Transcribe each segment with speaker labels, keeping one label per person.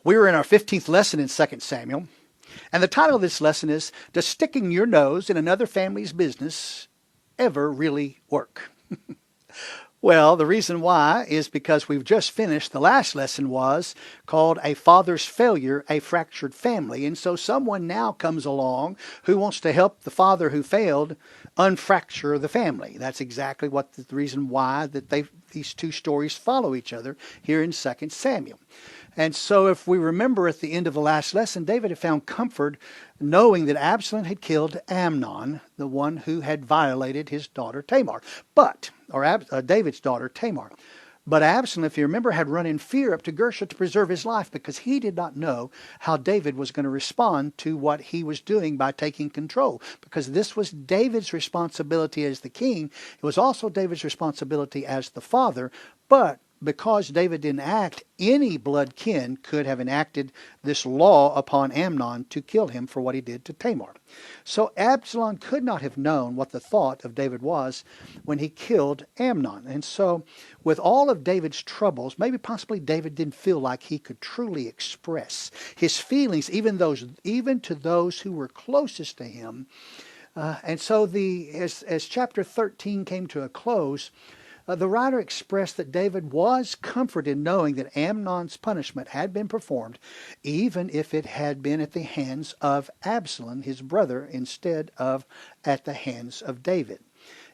Speaker 1: We were in our 15th lesson in 2 Samuel, and the title of this lesson is, Does Sticking Your Nose in Another Family's Business Ever Really Work? Well, the reason why is because we've just finished, the last lesson was called A Father's Failure, a Fractured Family. And so someone now comes along who wants to help the father who failed unfracture the family. That's exactly what the reason why that these two stories follow each other here in 2 Samuel. And so if we remember at the end of the last lesson, David had found comfort knowing that Absalom had killed Amnon, the one who had violated his daughter Tamar. David's daughter Tamar. But Absalom, if you remember, had run in fear up to Gersha to preserve his life because he did not know how David was going to respond to what he was doing by taking control. Because this was David's responsibility as the king. It was also David's responsibility as the father. But because David didn't act, any blood kin could have enacted this law upon Amnon to kill him for what he did to Tamar. So Absalom could not have known what the thought of David was when he killed Amnon. And so with all of David's troubles, maybe possibly David didn't feel like he could truly express his feelings, even to those who were closest to him. And so as chapter 13 came to a close, the writer expressed that David was comforted knowing that Amnon's punishment had been performed, even if it had been at the hands of Absalom, his brother, instead of at the hands of David.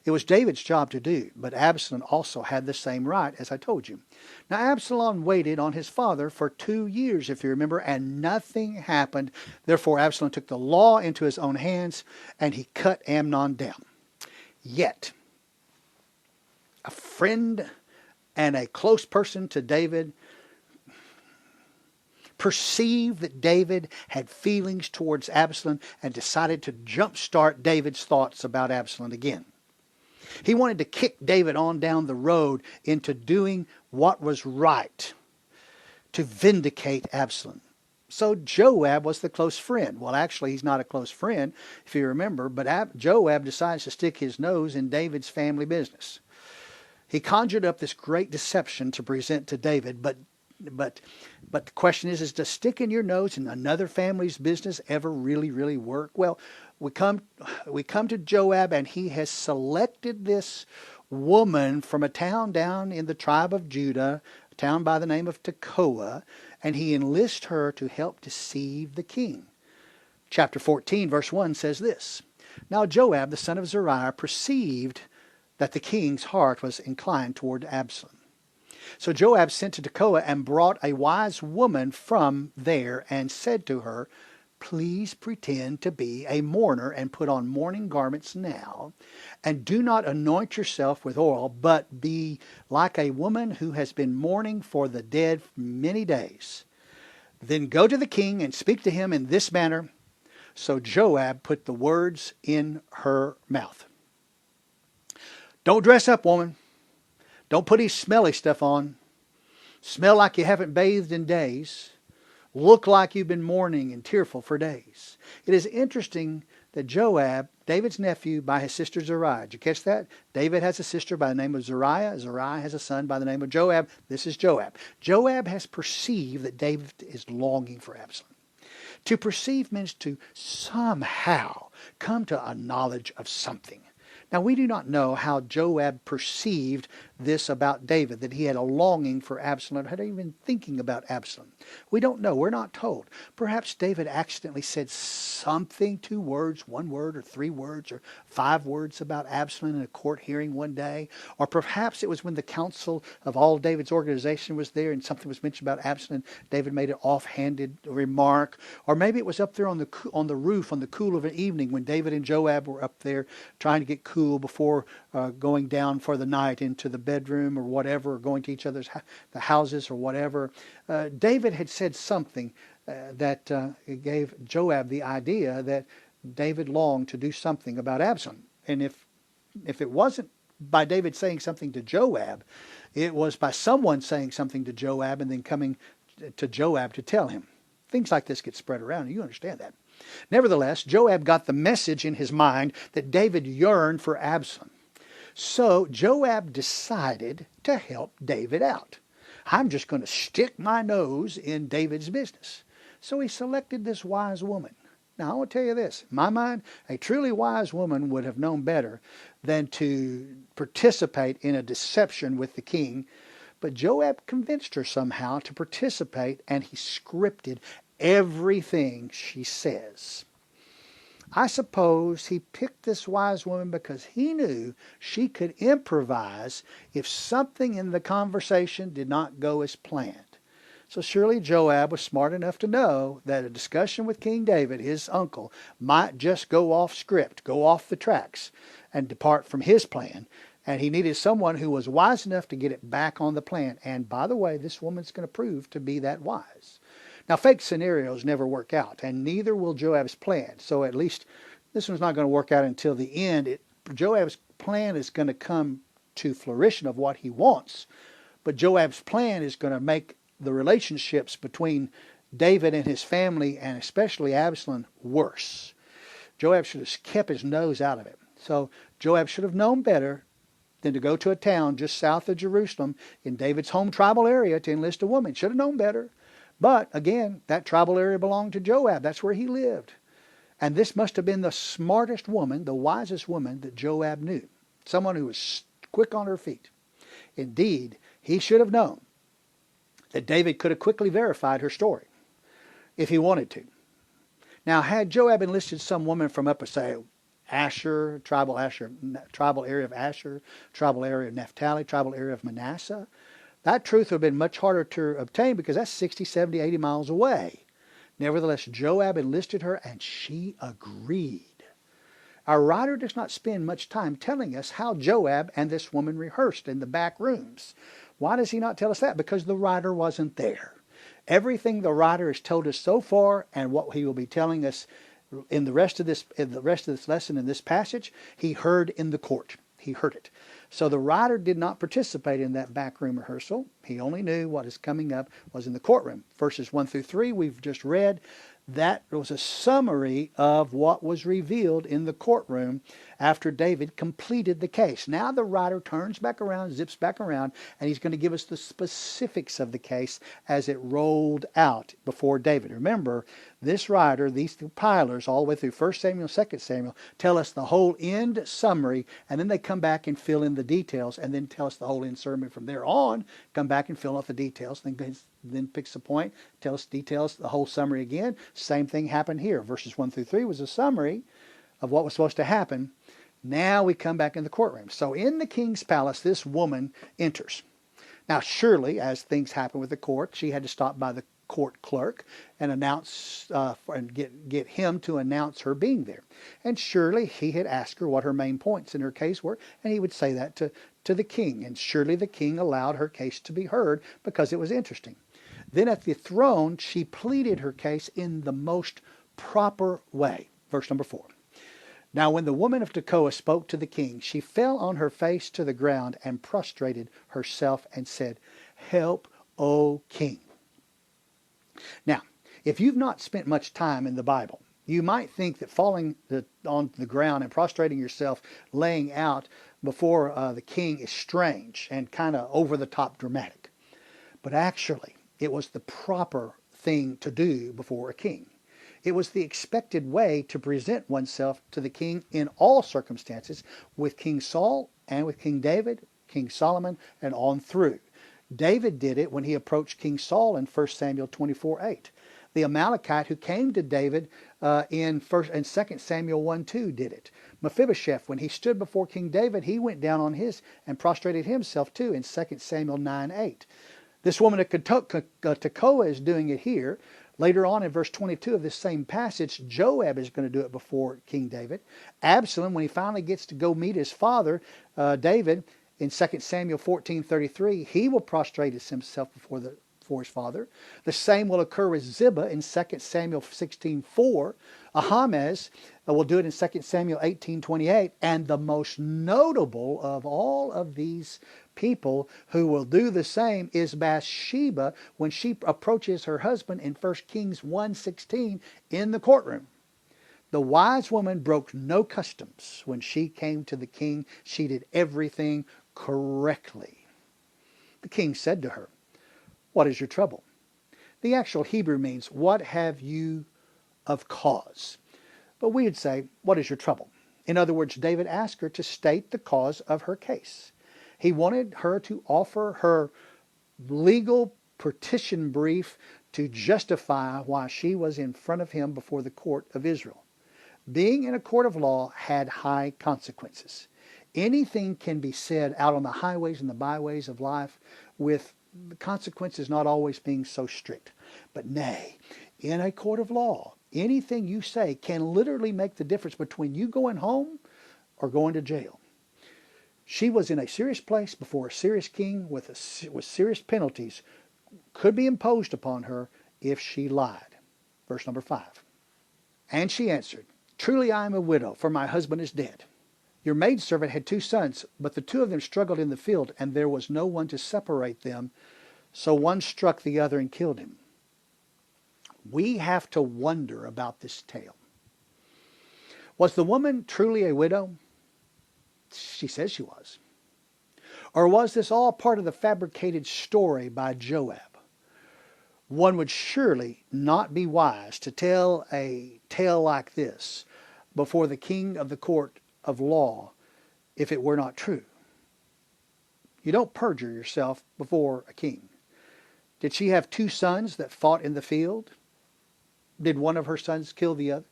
Speaker 1: It was David's job to do, but Absalom also had the same right, as I told you. Now, Absalom waited on his father for 2 years, if you remember, and nothing happened. Therefore, Absalom took the law into his own hands, and he cut Amnon down. Yet, a friend and a close person to David perceived that David had feelings towards Absalom and decided to jumpstart David's thoughts about Absalom again. He wanted to kick David on down the road into doing what was right to vindicate Absalom. So Joab was the close friend. Well, actually, he's not a close friend, if you remember, but Joab decides to stick his nose in David's family business. He conjured up this great deception to present to David, but the question is does sticking your nose in another family's business ever really work? Well, we come to Joab, and he has selected this woman from a town down in the tribe of Judah, a town by the name of Tekoa, and he enlists her to help deceive the king. Chapter 14, verse 1 says this, Now Joab, the son of Zeruiah, perceived that the king's heart was inclined toward Absalom. So Joab sent to Tekoa and brought a wise woman from there and said to her, Please pretend to be a mourner and put on mourning garments now, and do not anoint yourself with oil, but be like a woman who has been mourning for the dead many days. Then go to the king and speak to him in this manner. So Joab put the words in her mouth. Don't dress up, woman. Don't put any smelly stuff on. Smell like you haven't bathed in days. Look like you've been mourning and tearful for days. It is interesting that Joab, David's nephew by his sister Zeruiah. Did you catch that? David has a sister by the name of Zeruiah. Zeruiah has a son by the name of Joab. This is Joab. Joab has perceived that David is longing for Absalom. To perceive means to somehow come to a knowledge of something. Now, we do not know how Joab perceived this about David, that he had a longing for Absalom, had even thinking about Absalom. We don't know. We're not told. Perhaps David accidentally said something, 2 words, 1 word, or 3 words, or 5 words about Absalom in a court hearing one day. Or perhaps it was when the council of all David's organization was there and something was mentioned about Absalom. David made an offhanded remark. Or maybe it was up there on the roof on the cool of an evening when David and Joab were up there trying to get cool before going down for the night into the bedroom or whatever, or going to each other's the houses or whatever. David had said something that gave Joab the idea that David longed to do something about Absalom. And if it wasn't by David saying something to Joab, it was by someone saying something to Joab and then coming to Joab to tell him. Things like this get spread around, and you understand that. Nevertheless, Joab got the message in his mind that David yearned for Absalom. So Joab decided to help David out. I'm just going to stick my nose in David's business. So he selected this wise woman. Now, I want to tell you this. In my mind, a truly wise woman would have known better than to participate in a deception with the king. But Joab convinced her somehow to participate, and he scripted everything she says. I suppose he picked this wise woman because he knew she could improvise if something in the conversation did not go as planned. So surely Joab was smart enough to know that a discussion with King David, his uncle, might just go off script, go off the tracks, and depart from his plan. And he needed someone who was wise enough to get it back on the plan. And by the way, this woman's going to prove to be that wise. Now, fake scenarios never work out, and neither will Joab's plan. So at least this one's not going to work out until the end. Joab's plan is going to come to fruition of what he wants, but Joab's plan is going to make the relationships between David and his family, and especially Absalom, worse. Joab should have kept his nose out of it. So Joab should have known better than to go to a town just south of Jerusalem in David's home tribal area to enlist a woman. Should have known better. But again, that tribal area belonged to Joab. That's where he lived. And this must have been the smartest woman, the wisest woman that Joab knew. Someone who was quick on her feet. Indeed, he should have known that David could have quickly verified her story if he wanted to. Now, had Joab enlisted some woman from up, say, Asher, tribal area of Asher, tribal area of Naphtali, tribal area of Manasseh, that truth would have been much harder to obtain because that's 60, 70, 80 miles away. Nevertheless, Joab enlisted her and she agreed. Our writer does not spend much time telling us how Joab and this woman rehearsed in the back rooms. Why does he not tell us that? Because the writer wasn't there. Everything the writer has told us so far, and what he will be telling us in the rest of this lesson, in this passage, he heard in the court. He heard it. So the writer did not participate in that backroom rehearsal. He only knew what is coming up was in the courtroom. Verses 1 through 3 we've just read. That was a summary of what was revealed in the courtroom after David completed the case. Now the writer turns back around, zips back around, and he's going to give us the specifics of the case as it rolled out before David. Remember, this writer, these compilers, all the way through 1 Samuel, 2 Samuel, tell us the whole end summary, and then they come back and fill in the details, and then tell us the whole end summary from there on, come back and fill out the details, then picks a point, tell us details, the whole summary again. Same thing happened here. Verses 1 through 3 was a summary of what was supposed to happen. Now we come back in the courtroom. So in the king's palace, this woman enters. Now surely, as things happen with the court, she had to stop by the court clerk and announce and get him to announce her being there. And surely he had asked her what her main points in her case were, and he would say that to the king. And surely the king allowed her case to be heard because it was interesting. Then at the throne, she pleaded her case in the most proper way. Verse number 4. Now when the woman of Tekoa spoke to the king, she fell on her face to the ground and prostrated herself and said, "Help, O king." Now, if you've not spent much time in the Bible, you might think that falling on the ground and prostrating yourself, laying out before the king is strange and kind of over-the-top dramatic. But actually, it was the proper thing to do before a king. It was the expected way to present oneself to the king in all circumstances, with King Saul and with King David, King Solomon, and on through. David did it when he approached King Saul in 1 Samuel 24:8. The Amalekite who came to David in 2 Samuel 1:2 did it. Mephibosheth, when he stood before King David, he went down on his and prostrated himself too in 2 Samuel 9:8. This woman of Tekoa is doing it here. Later on in verse 22 of this same passage, Joab is going to do it before King David. Absalom, when he finally gets to go meet his father, David, in 2 Samuel 14:33, he will prostrate himself before his father. The same will occur with Ziba in 2 Samuel 16:4. Ahimaaz will do it in 2 Samuel 18:28. And the most notable of all of these people who will do the same is Bathsheba when she approaches her husband in 1 Kings 1:16 in the courtroom. The wise woman broke no customs when she came to the king. She did everything correctly. The king said to her, What is your trouble? The actual Hebrew means, what have you of cause? But we would say, what is your trouble? In other words, David asked her to state the cause of her case. He wanted her to offer her legal petition brief to justify why she was in front of him before the court of Israel. Being in a court of law had high consequences. Anything can be said out on the highways and the byways of life, with the consequences not always being so strict. But nay, in a court of law, anything you say can literally make the difference between you going home or going to jail. She was in a serious place before a serious king with serious penalties could be imposed upon her if she lied. Verse number 5. And she answered, Truly I am a widow, for my husband is dead. Your maidservant had 2 sons, but the 2 of them struggled in the field, and there was no one to separate them, so one struck the other and killed him. We have to wonder about this tale. Was the woman truly a widow? She says she was. Or was this all part of the fabricated story by Joab? One would surely not be wise to tell a tale like this before the king of the court of law if it were not true. You don't perjure yourself before a king. Did she have 2 sons that fought in the field? Did one of her sons kill the other?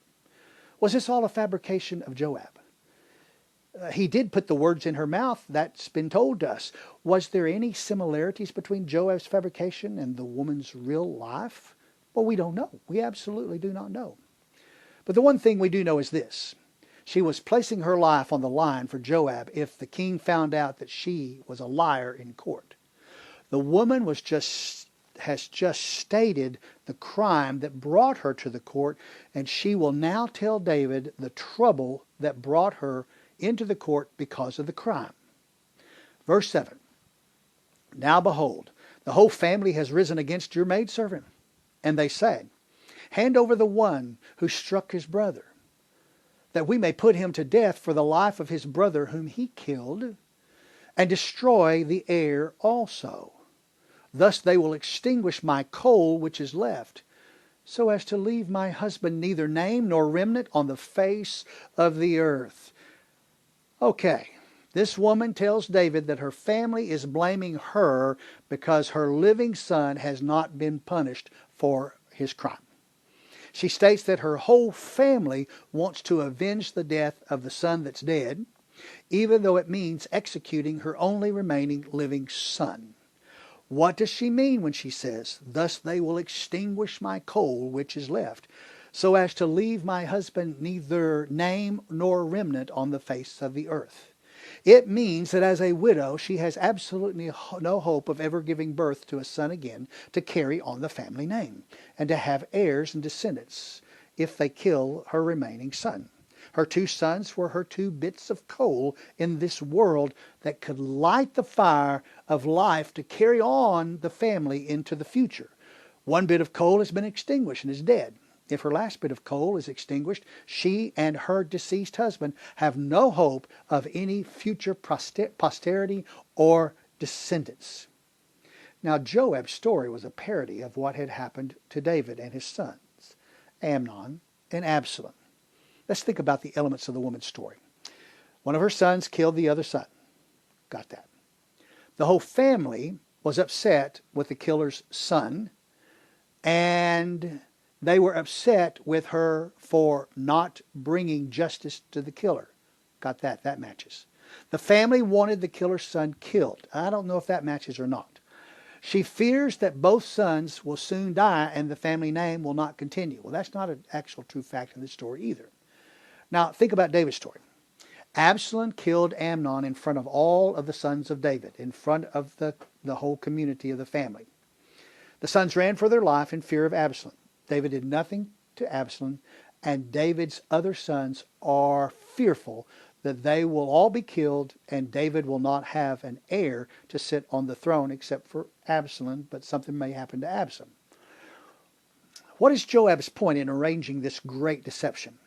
Speaker 1: Was this all a fabrication of Joab? He did put the words in her mouth. That's been told to us. Was there any similarities between Joab's fabrication and the woman's real life? Well, we don't know. We absolutely do not know. But the one thing we do know is this. She was placing her life on the line for Joab if the king found out that she was a liar in court. The woman has just stated the crime that brought her to the court, and she will now tell David the trouble that brought her into the court because of the crime. Verse 7. Now behold, the whole family has risen against your maidservant. And they say, Hand over the one who struck his brother, that we may put him to death for the life of his brother whom he killed, and destroy the heir also. Thus they will extinguish my coal which is left, so as to leave my husband neither name nor remnant on the face of the earth. Okay, this woman tells David that her family is blaming her because her living son has not been punished for his crime. She states that her whole family wants to avenge the death of the son that's dead, even though it means executing her only remaining living son. What does she mean when she says, Thus they will extinguish my coal which is left, so as to leave my husband neither name nor remnant on the face of the earth? It means that as a widow, she has absolutely no hope of ever giving birth to a son again to carry on the family name and to have heirs and descendants if they kill her remaining son. Her 2 sons were her 2 bits of coal in this world that could light the fire of life to carry on the family into the future. One bit of coal has been extinguished and is dead. If her last bit of coal is extinguished, she and her deceased husband have no hope of any future posterity or descendants. Now, Joab's story was a parody of what had happened to David and his sons, Amnon and Absalom. Let's think about the elements of the woman's story. One of her sons killed the other son. Got that. The whole family was upset with the killer's son, and they were upset with her for not bringing justice to the killer. Got that. That matches. The family wanted the killer's son killed. I don't know if that matches or not. She fears that both sons will soon die and the family name will not continue. Well, that's not an actual true fact in this story either. Now, think about David's story. Absalom killed Amnon in front of all of the sons of David, in front of the whole community of the family. The sons ran for their life in fear of Absalom. David did nothing to Absalom, and David's other sons are fearful that they will all be killed and David will not have an heir to sit on the throne except for Absalom, but something may happen to Absalom. What is Joab's point in arranging this great deception?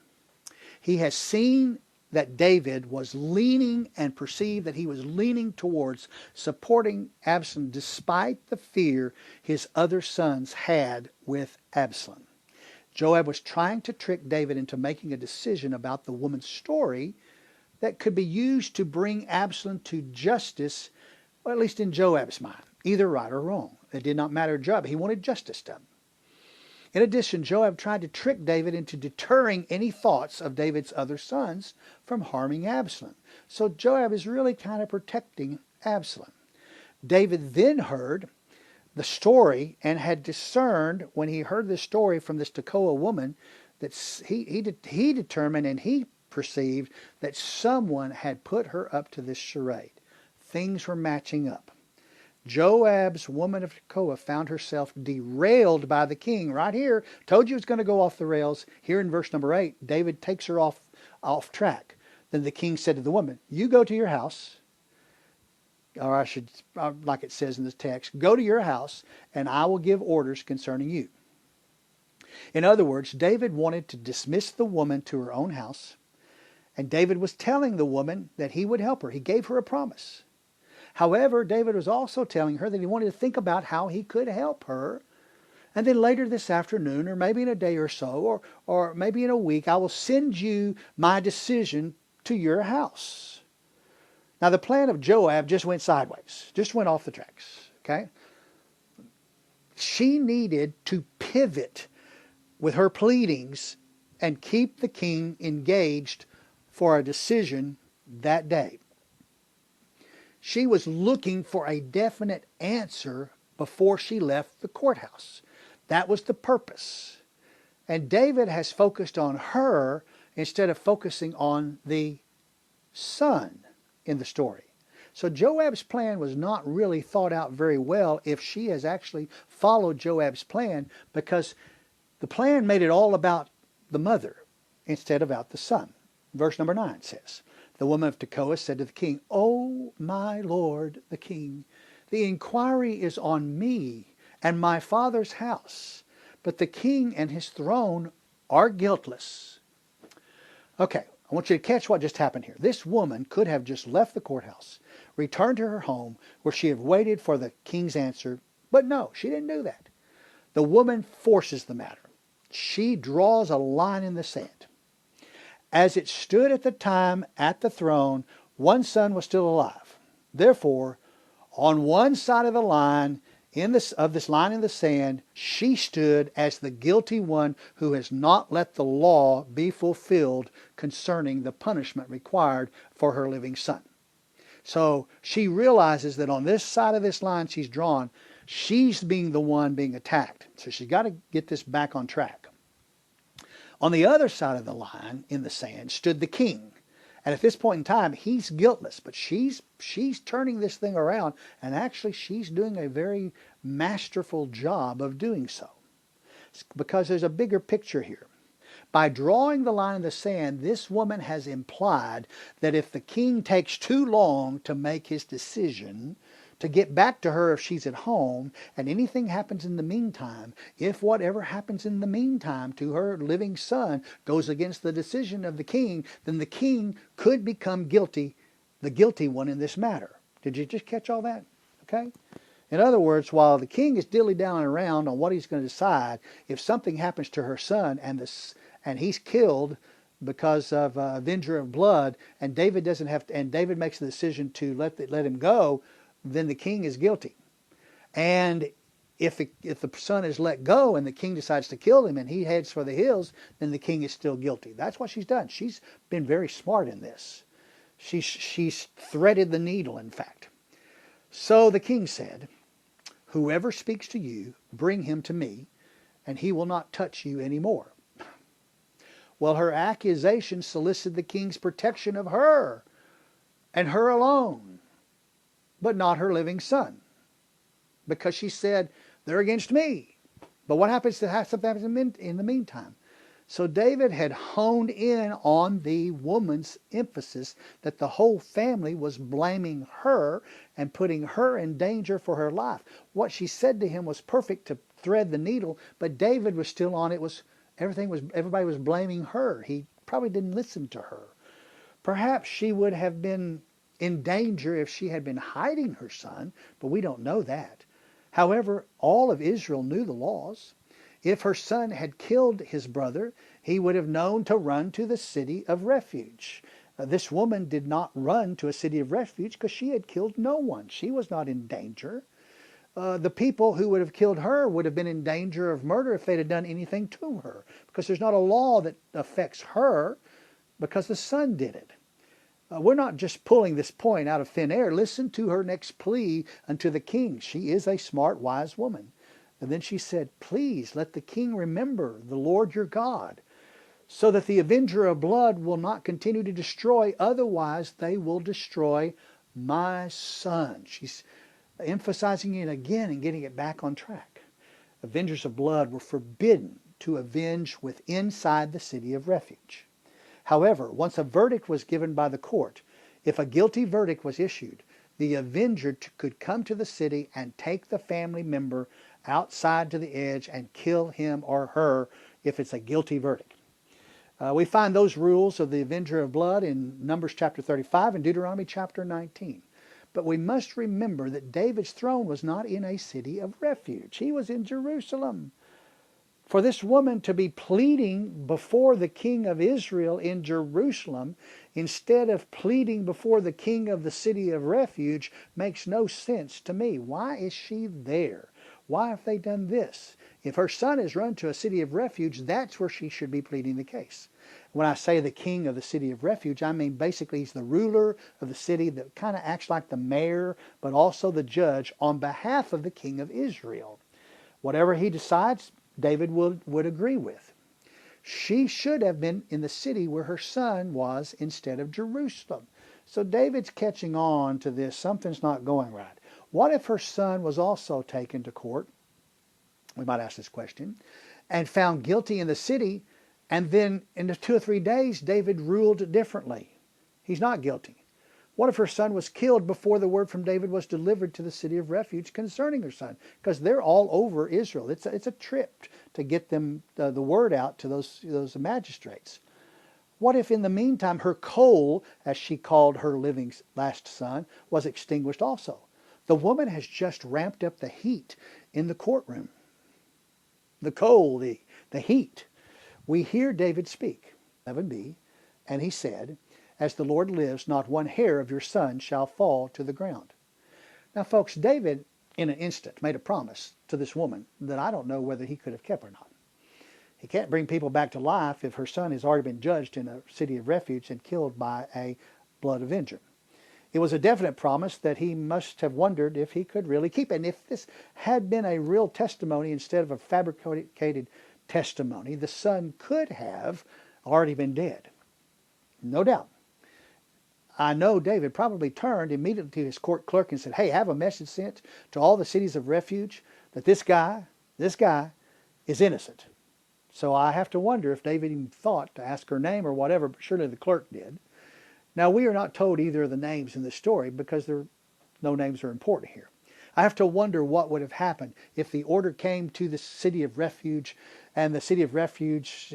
Speaker 1: He has seen that David was leaning and perceived that he was leaning towards supporting Absalom despite the fear his other sons had with Absalom. Joab was trying to trick David into making a decision about the woman's story that could be used to bring Absalom to justice, or at least in Joab's mind, either right or wrong. It did not matter to Joab. He wanted justice done. In addition, Joab tried to trick David into deterring any thoughts of David's other sons from harming Absalom. So Joab is really kind of protecting Absalom. David then heard the story and had discerned, when he heard this story from this Tekoa woman, that he determined and he perceived that someone had put her up to this charade. Things were matching up. Joab's woman of Tekoa found herself derailed by the king. Right here, told you it's going to go off the rails. Here in verse number 8, David takes her off track. Then the king said to the woman, you go to your house, or I should, like it says in this text, go to your house, and I will give orders concerning you. In other words, David wanted to dismiss the woman to her own house, and David was telling the woman that he would help her. He gave her a promise. However, David was also telling her that he wanted to think about how he could help her. And then later this afternoon, or maybe in a day or so, or maybe in a week, I will send you my decision to your house. Now, the plan of Joab just went sideways, just went off the tracks. Okay? She needed to pivot with her pleadings and keep the king engaged for a decision that day. She was looking for a definite answer before she left the courthouse. That was the purpose. And David has focused on her instead of focusing on the son in the story. So Joab's plan was not really thought out very well if she has actually followed Joab's plan, because the plan made it all about the mother instead of about the son. Verse number 9 says, the woman of Tekoa said to the king, O my lord the king, the inquiry is on me and my father's house, but the king and his throne are guiltless. Okay, I want you to catch what just happened here. This woman could have just left the courthouse, returned to her home where she had waited for the king's answer, but no, she didn't do that. The woman forces the matter. She draws a line in the sand. As it stood at the time at the throne, one son was still alive. Therefore, on one side of the line, of this line in the sand, she stood as the guilty one who has not let the law be fulfilled concerning the punishment required for her living son. So she realizes that on this side of this line she's drawn, she's being the one being attacked. So she's got to get this back on track. On the other side of the line in the sand stood the king. And at this point in time, he's guiltless, but she's turning this thing around, and actually she's doing a very masterful job of doing so. Because there's a bigger picture here. By drawing the line in the sand, this woman has implied that if the king takes too long to make his decision, to get back to her if she's at home, and anything happens in the meantime, if whatever happens in the meantime to her living son goes against the decision of the king, then the king could become guilty, the guilty one in this matter. Did you just catch all that? Okay? In other words, while the king is dilly-dallying around on what he's going to decide, if something happens to her son and he's killed because of avenger of blood, and David doesn't have to, and David makes the decision to let him go, then the king is guilty. And if the son is let go and the king decides to kill him and he heads for the hills, then the king is still guilty. That's what she's done. She's been very smart in this. She's threaded the needle, in fact. So the king said, whoever speaks to you, bring him to me, and he will not touch you anymore. Well, her accusation solicited the king's protection of her and her alone, but not her living son. Because she said, they're against me. But what happens to have something happens in the meantime? So David had honed in on the woman's emphasis that the whole family was blaming her and putting her in danger for her life. What she said to him was perfect to thread the needle, but David was still on it. Everybody was blaming her. He probably didn't listen to her. Perhaps she would have been in danger if she had been hiding her son, but we don't know that. However, all of Israel knew the laws. If her son had killed his brother, he would have known to run to the city of refuge. This woman did not run to a city of refuge because she had killed no one. She was not in danger. The people who would have killed her would have been in danger of murder if they'd have done anything to her, because there's not a law that affects her because the son did it. We're not just pulling this point out of thin air. Listen to her next plea unto the king. She is a smart, wise woman. And then she said, please let the king remember the Lord your God, so that the avenger of blood will not continue to destroy, otherwise they will destroy my son. She's emphasizing it again and getting it back on track. Avengers of blood were forbidden to avenge with inside the city of refuge. However, once a verdict was given by the court, if a guilty verdict was issued, the avenger could come to the city and take the family member outside to the edge and kill him or her if it's a guilty verdict. We find those rules of the avenger of blood in Numbers chapter 35 and Deuteronomy chapter 19. But we must remember that David's throne was not in a city of refuge. He was in Jerusalem. For this woman to be pleading before the king of Israel in Jerusalem instead of pleading before the king of the city of refuge makes no sense to me. Why is she there? Why have they done this? If her son has run to a city of refuge, that's where she should be pleading the case. When I say the king of the city of refuge, I mean basically he's the ruler of the city that kind of acts like the mayor, but also the judge on behalf of the king of Israel. Whatever he decides, David would agree with. She should have been in the city where her son was instead of Jerusalem. So David's catching on to this. Something's not going right. What if her son was also taken to court? We might ask this question. And found guilty in the city, and then in 2 or 3 days David ruled differently. He's not guilty. What if her son was killed before the word from David was delivered to the city of refuge concerning her son? Because they're all over Israel. It's a trip to get them the word out to those magistrates. What if in the meantime her coal, as she called her living last son, was extinguished also? The woman has just ramped up the heat in the courtroom. The coal, the heat. We hear David speak, 11b, and he said, as the Lord lives, not one hair of your son shall fall to the ground. Now, folks, David, in an instant, made a promise to this woman that I don't know whether he could have kept or not. He can't bring people back to life if her son has already been judged in a city of refuge and killed by a blood avenger. It was a definite promise that he must have wondered if he could really keep it. And if this had been a real testimony instead of a fabricated testimony, the son could have already been dead. No doubt. I know David probably turned immediately to his court clerk and said, hey, I have a message sent to all the cities of refuge that this guy is innocent. So I have to wonder if David even thought to ask her name or whatever, but surely the clerk did. Now, we are not told either of the names in the story because no names are important here. I have to wonder what would have happened if the order came to the city of refuge and the city of refuge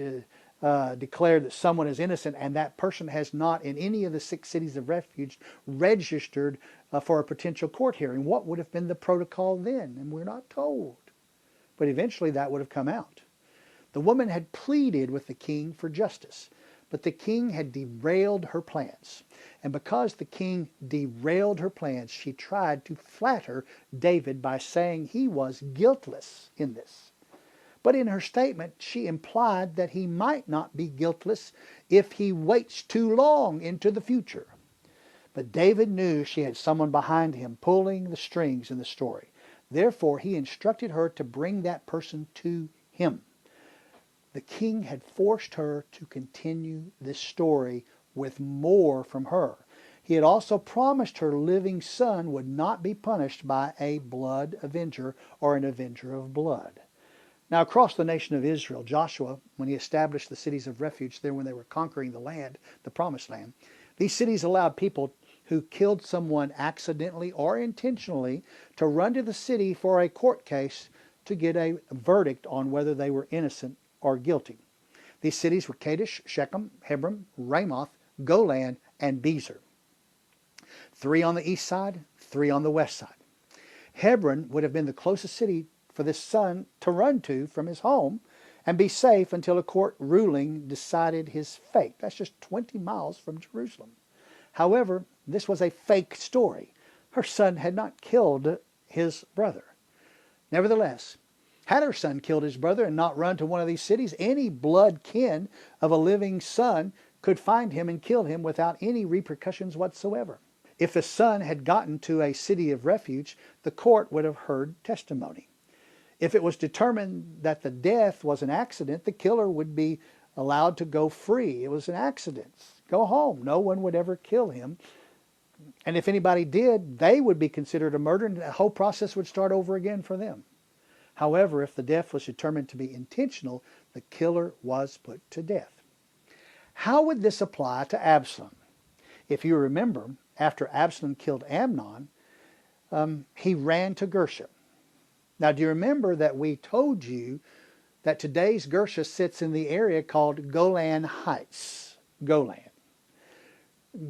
Speaker 1: declared that someone is innocent and that person has not in any of the 6 cities of refuge registered for a potential court hearing. What would have been the protocol then? And we're not told. But eventually that would have come out. The woman had pleaded with the king for justice, but the king had derailed her plans. And because the king derailed her plans, she tried to flatter David by saying he was guiltless in this. But in her statement, she implied that he might not be guiltless if he waits too long into the future. But David knew she had someone behind him pulling the strings in the story. Therefore, he instructed her to bring that person to him. The king had forced her to continue this story with more from her. He had also promised her living son would not be punished by a blood avenger or an avenger of blood. Now, across the nation of Israel, Joshua, when he established the cities of refuge there when they were conquering the land, the promised land, these cities allowed people who killed someone accidentally or intentionally to run to the city for a court case to get a verdict on whether they were innocent or guilty. These cities were Kadesh, Shechem, Hebron, Ramoth, Golan, and Bezer. 3 on the east side, 3 on the west side. Hebron would have been the closest city for this son to run to from his home and be safe until a court ruling decided his fate. That's just 20 miles from Jerusalem. However, this was a fake story. Her son had not killed his brother. Nevertheless, had her son killed his brother and not run to one of these cities, any blood kin of a living son could find him and kill him without any repercussions whatsoever. If the son had gotten to a city of refuge, the court would have heard testimony. If it was determined that the death was an accident, the killer would be allowed to go free. It was an accident. Go home. No one would ever kill him. And if anybody did, they would be considered a murder, and the whole process would start over again for them. However, if the death was determined to be intentional, the killer was put to death. How would this apply to Absalom? If you remember, after Absalom killed Amnon, he ran to Gersha. Now, do you remember that we told you that today's Gersha sits in the area called Golan Heights? Golan.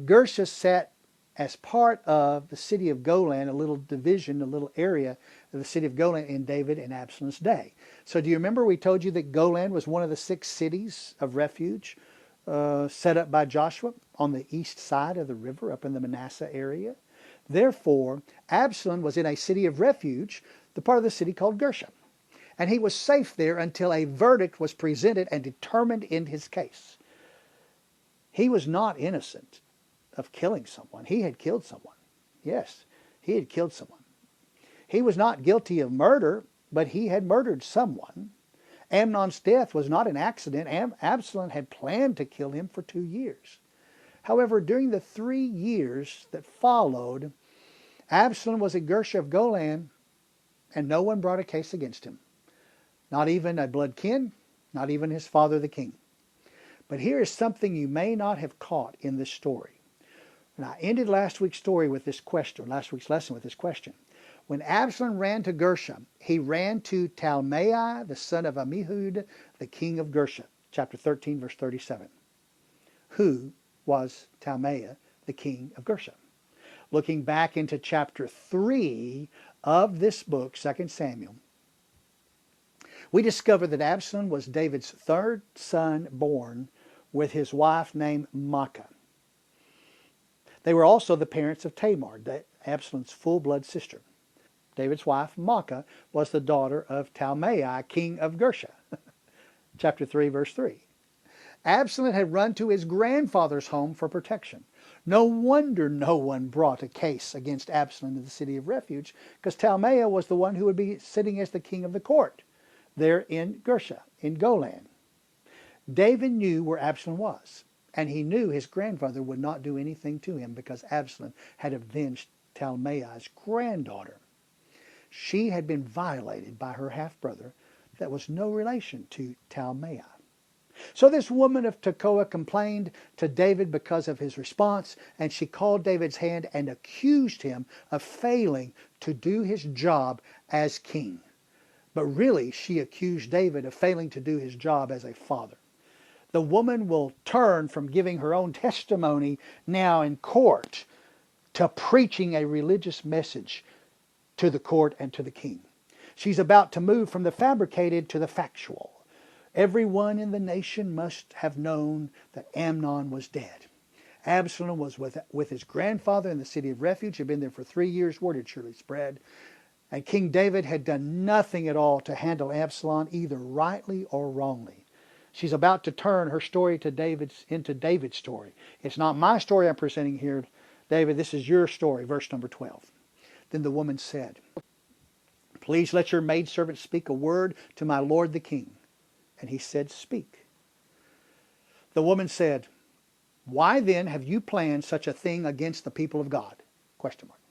Speaker 1: Gersha sat as part of the city of Golan, a little division, a little area of the city of Golan in David and Absalom's day. So do you remember we told you that Golan was one of the 6 cities of refuge set up by Joshua on the east side of the river up in the Manasseh area? Therefore, Absalom was in a city of refuge, the part of the city called Gersha. And he was safe there until a verdict was presented and determined in his case. He was not innocent of killing someone. He had killed someone. Yes, he had killed someone. He was not guilty of murder, but he had murdered someone. Amnon's death was not an accident. Absalom had planned to kill him for 2 years. However, during the 3 years that followed, Absalom was at Gersha of Golan, and no one brought a case against him. Not even a blood kin, not even his father the king. But here is something you may not have caught in this story. And I ended last week's story with this question, last week's lesson with this question. When Absalom ran to Gersha, he ran to Talmai, the son of Ammihud, the king of Gersha. Chapter 13, verse 37. Who was Talmai, the king of Gersha? Looking back into chapter 3 of this book, 2 Samuel, we discover that Absalom was David's 3rd son born with his wife named Maacah. They were also the parents of Tamar, Absalom's full-blood sister. David's wife, Maacah, was the daughter of Talmai, king of Gersha. Chapter 3, verse 3. Absalom had run to his grandfather's home for protection. No wonder no one brought a case against Absalom in the city of refuge, because Talmai was the one who would be sitting as the king of the court there in Gersha, in Golan. David knew where Absalom was, and he knew his grandfather would not do anything to him because Absalom had avenged Talmai's granddaughter. She had been violated by her half-brother that was no relation to Talmai. So this woman of Tekoa complained to David because of his response, and she called David's hand and accused him of failing to do his job as king. But really, she accused David of failing to do his job as a father. The woman will turn from giving her own testimony now in court to preaching a religious message to the court and to the king. She's about to move from the fabricated to the factual. Everyone in the nation must have known that Amnon was dead. Absalom was with his grandfather in the city of refuge. Had been there for 3 years. Word had surely spread. And King David had done nothing at all to handle Absalom, either rightly or wrongly. She's about to turn her story into David's story. It's not my story I'm presenting here, David. This is your story. Verse number 12. Then the woman said, "Please let your maidservant speak a word to my lord the king." And he said, "Speak." The woman said, "Why then have you planned such a thing against the people of God?" Question mark.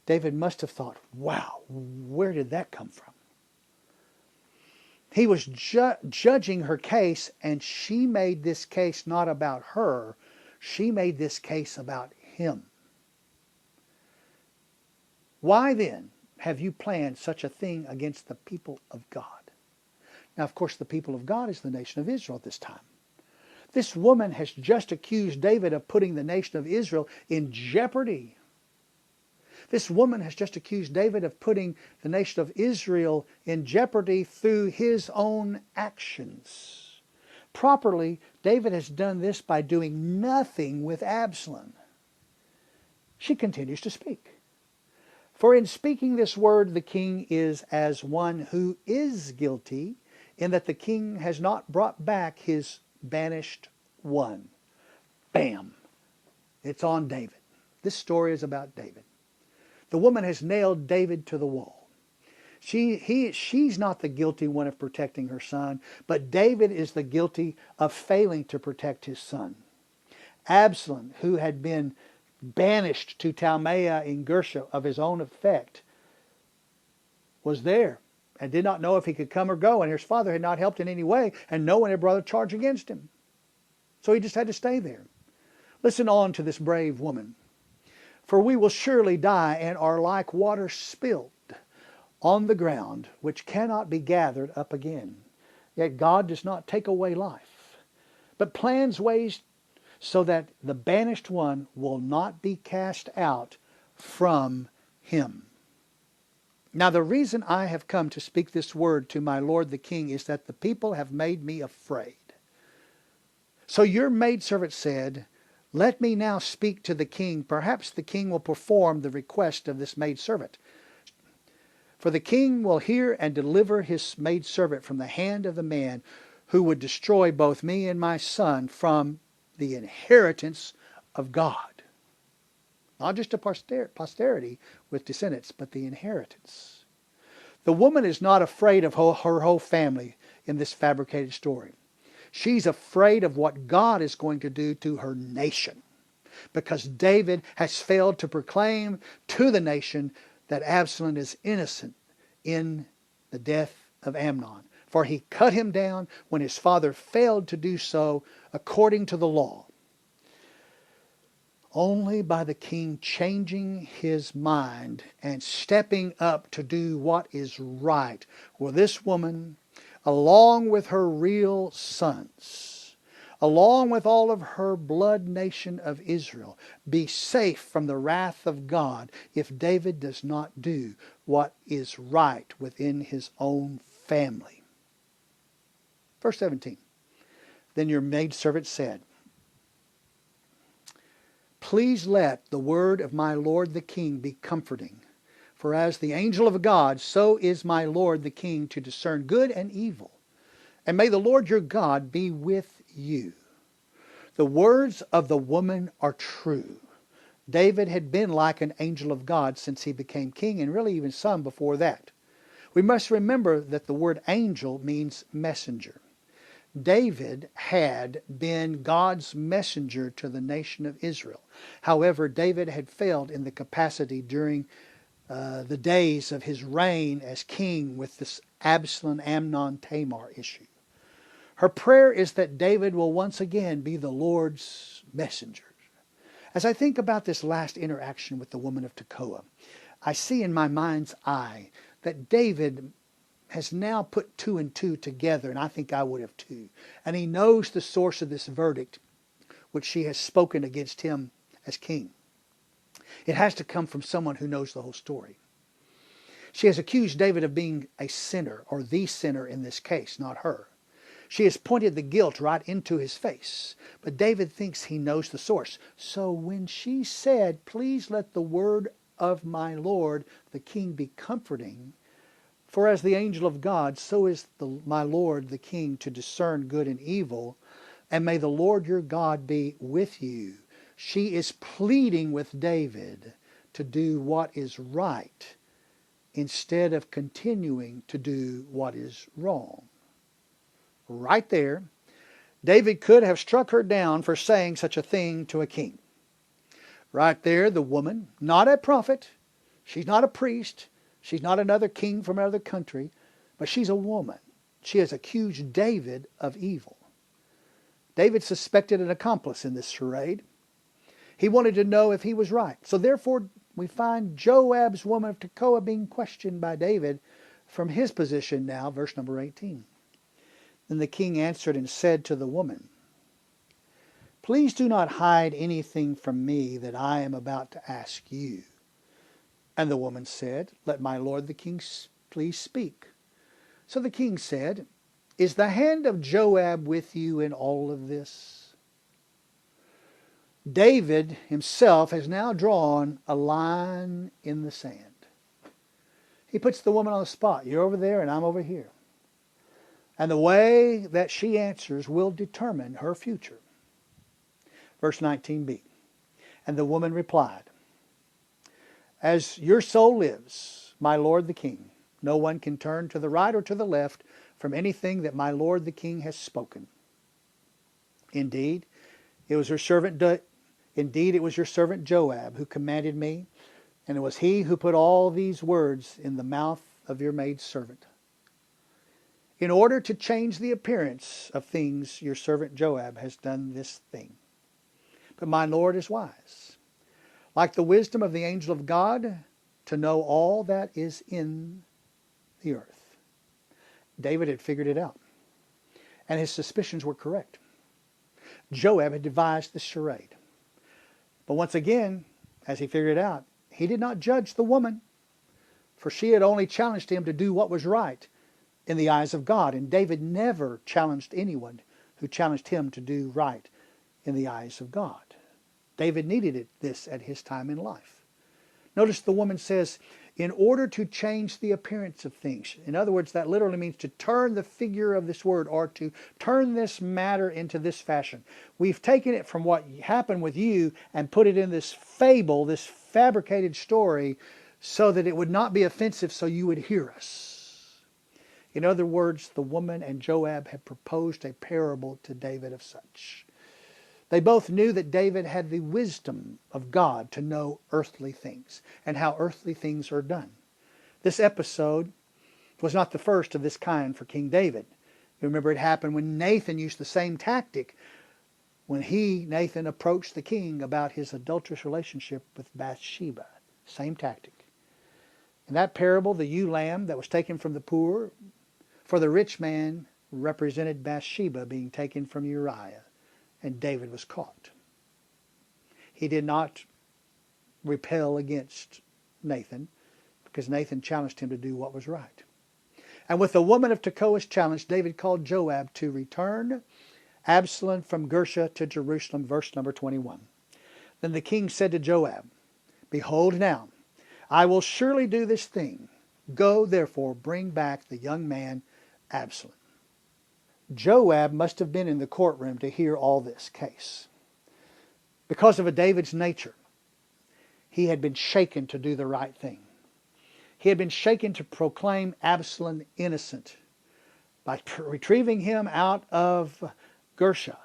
Speaker 1: David must have thought, wow, where did that come from? He was judging her case, and she made this case not about her. She made this case about him. Why then have you planned such a thing against the people of God? Now, of course, the people of God is the nation of Israel at this time. This woman has just accused David of putting the nation of Israel in jeopardy. This woman has just accused David of putting the nation of Israel in jeopardy through his own actions. Properly, David has done this by doing nothing with Absalom. She continues to speak. For in speaking this word, the king is as one who is guilty, in that the king has not brought back his banished one. Bam! It's on David. This story is about David. The woman has nailed David to the wall. She's not the guilty one of protecting her son, but David is the guilty of failing to protect his son. Absalom, who had been banished to Talmai in Gersha of his own effect, was there and did not know if he could come or go, and his father had not helped in any way, and no one had brought a charge against him. So he just had to stay there. Listen on to this brave woman. For we will surely die and are like water spilled on the ground, which cannot be gathered up again. Yet God does not take away life, but plans ways so that the banished one will not be cast out from him. Now the reason I have come to speak this word to my lord the king is that the people have made me afraid. So your maidservant said, let me now speak to the king. Perhaps the king will perform the request of this maidservant. For the king will hear and deliver his maidservant from the hand of the man who would destroy both me and my son from the inheritance of God. Not just a posterity with descendants, but the inheritance. The woman is not afraid of her whole family in this fabricated story. She's afraid of what God is going to do to her nation, because David has failed to proclaim to the nation that Absalom is innocent in the death of Amnon. For he cut him down when his father failed to do so according to the law. Only by the king changing his mind and stepping up to do what is right will this woman, along with her real sons, along with all of her blood nation of Israel, be safe from the wrath of God if David does not do what is right within his own family. Verse 17. Then your maidservant said, please let the word of my lord the king be comforting. For as the angel of God, so is my lord the king to discern good and evil. And may the Lord your God be with you. The words of the woman are true. David had been like an angel of God since he became king, and really even some before that. We must remember that the word angel means messenger. David had been God's messenger to the nation of Israel. However, David had failed in the capacity during the days of his reign as king with this Absalom, Amnon, Tamar issue. Her prayer is that David will once again be the Lord's messenger. As I think about this last interaction with the woman of Tekoa, I see in my mind's eye that David has now put two and two together, and I think I would have too. And he knows the source of this verdict, which she has spoken against him as king. It has to come from someone who knows the whole story. She has accused David of being a sinner, or the sinner in this case, not her. She has pointed the guilt right into his face. But David thinks he knows the source. So when she said, please let the word of my Lord the king be comforting, for as the angel of God, so is my Lord the king to discern good and evil, and may the Lord your God be with you. She is pleading with David to do what is right instead of continuing to do what is wrong. Right there, David could have struck her down for saying such a thing to a king. Right there, the woman, not a prophet, she's not a priest, she's not another king from another country, but she's a woman. She has accused David of evil. David suspected an accomplice in this charade. He wanted to know if he was right. So therefore, we find Joab's woman of Tekoa being questioned by David from his position now, verse number 18. Then the king answered and said to the woman, Please do not hide anything from me that I am about to ask you. And the woman said, Let my lord the king please speak. So the king said, Is the hand of Joab with you in all of this? David himself has now drawn a line in the sand. He puts the woman on the spot. You're over there and I'm over here. And the way that she answers will determine her future. Verse 19b. And the woman replied, As your soul lives, my lord the king, no one can turn to the right or to the left from anything that my lord the king has spoken. Indeed, it was your servant Joab who commanded me, and it was he who put all these words in the mouth of your maidservant. In order to change the appearance of things, your servant Joab has done this thing. But my Lord is wise, like the wisdom of the angel of God, to know all that is in the earth. David had figured it out, and his suspicions were correct. Joab had devised the charade. But once again, as he figured it out, he did not judge the woman, for she had only challenged him to do what was right in the eyes of God. And David never challenged anyone who challenged him to do right in the eyes of God. David needed this at his time in life. Notice the woman says, in order to change the appearance of things. In other words, that literally means to turn the figure of this word, or to turn this matter into this fashion. We've taken it from what happened with you and put it in this fable, this fabricated story, so that it would not be offensive, so you would hear us. In other words, the woman and Joab had proposed a parable to David of such. They both knew that David had the wisdom of God to know earthly things and how earthly things are done. This episode was not the first of this kind for King David. You remember it happened when Nathan used the same tactic when Nathan, approached the king about his adulterous relationship with Bathsheba. Same tactic. In that parable, the ewe lamb that was taken from the poor for the rich man represented Bathsheba being taken from Uriah. And David was caught. He did not repel against Nathan, because Nathan challenged him to do what was right. And with the woman of Tekoa's challenge, David called Joab to return Absalom from Gersha to Jerusalem, verse number 21. Then the king said to Joab, Behold now, I will surely do this thing. Go, therefore, bring back the young man Absalom. Joab must have been in the courtroom to hear all this case. Because of David's nature, he had been shaken to do the right thing. He had been shaken to proclaim Absalom innocent. By retrieving him out of Gersha,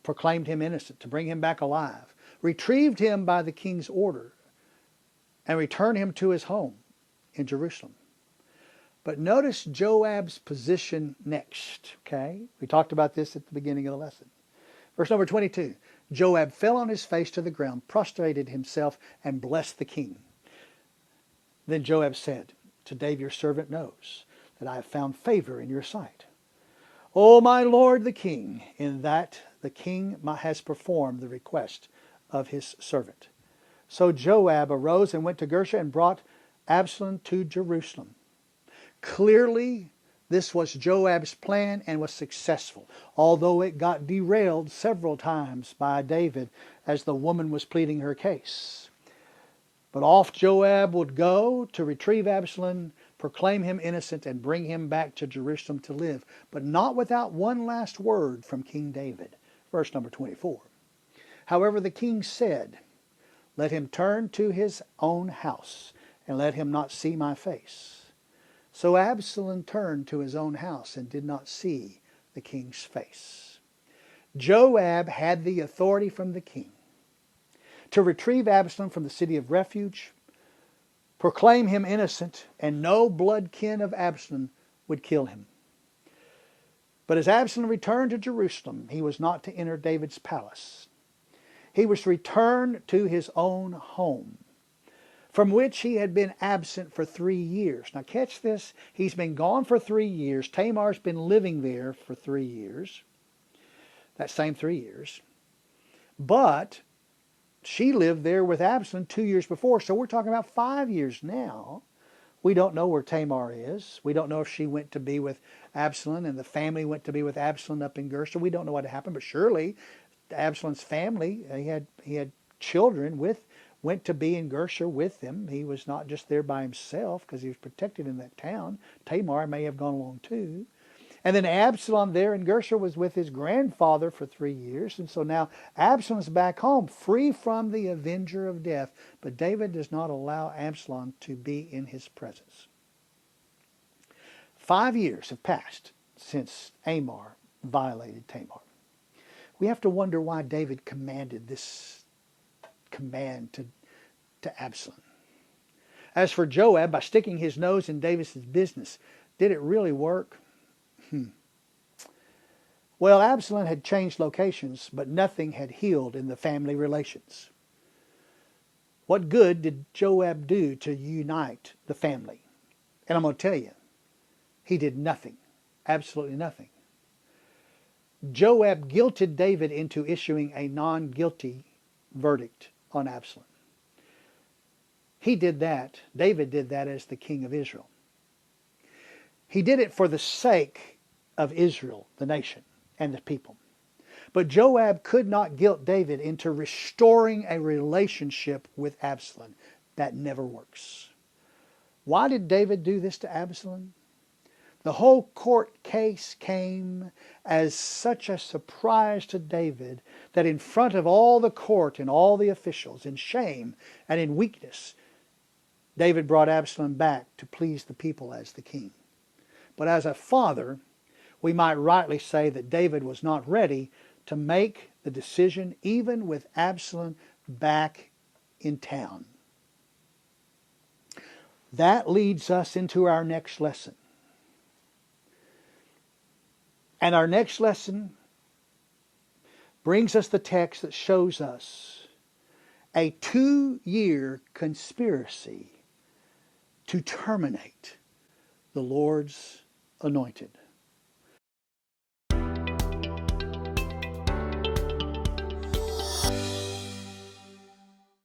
Speaker 1: proclaimed him innocent, to bring him back alive. Retrieved him by the king's order, and returned him to his home in Jerusalem. But notice Joab's position next. Okay? We talked about this at the beginning of the lesson. Verse number 22. Joab fell on his face to the ground, prostrated himself, and blessed the king. Then Joab said, Today your servant knows that I have found favor in your sight. O my lord the king, in that the king has performed the request of his servant. So Joab arose and went to Gersha and brought Absalom to Jerusalem. Clearly, this was Joab's plan and was successful, although it got derailed several times by David as the woman was pleading her case. But off Joab would go to retrieve Absalom, proclaim him innocent, and bring him back to Jerusalem to live, but not without one last word from King David. Verse number 24. However, the king said, Let him turn to his own house, and let him not see my face. So Absalom turned to his own house and did not see the king's face. Joab had the authority from the king to retrieve Absalom from the city of refuge, proclaim him innocent, and no blood kin of Absalom would kill him. But as Absalom returned to Jerusalem, he was not to enter David's palace. He was to return to his own home, from which he had been absent for 3 years. Now catch this. He's been gone for 3 years. Tamar's been living there for 3 years. That same 3 years. But she lived there with Absalom 2 years before, so we're talking about 5 years now. We don't know where Tamar is. We don't know if she went to be with Absalom and the family went to be with Absalom up in Gersha. We don't know what happened, but surely Absalom's family, he had children went to be in Gersha with him. He was not just there by himself because he was protected in that town. Tamar may have gone along too. And then Absalom there in Gersha was with his grandfather for 3 years. And so now Absalom's back home, free from the avenger of death. But David does not allow Absalom to be in his presence. 5 years have passed since Amar violated Tamar. We have to wonder why David commanded this command to Absalom. As for Joab, by sticking his nose in David's business, did it really work? Well, Absalom had changed locations, but nothing had healed in the family relations. What good did Joab do to unite the family? And I'm going to tell you, he did nothing. Absolutely nothing. Joab guilted David into issuing a non-guilty verdict on Absalom. He did that. David did that as the king of Israel. He did it for the sake of Israel, the nation, and the people. But Joab could not guilt David into restoring a relationship with Absalom. That never works. Why did David do this to Absalom? The whole court case came as such a surprise to David that in front of all the court and all the officials, in shame and in weakness, David brought Absalom back to please the people as the king. But as a father, we might rightly say that David was not ready to make the decision even with Absalom back in town. That leads us into our next lesson. And our next lesson brings us the text that shows us a 2-year conspiracy to terminate the Lord's anointed.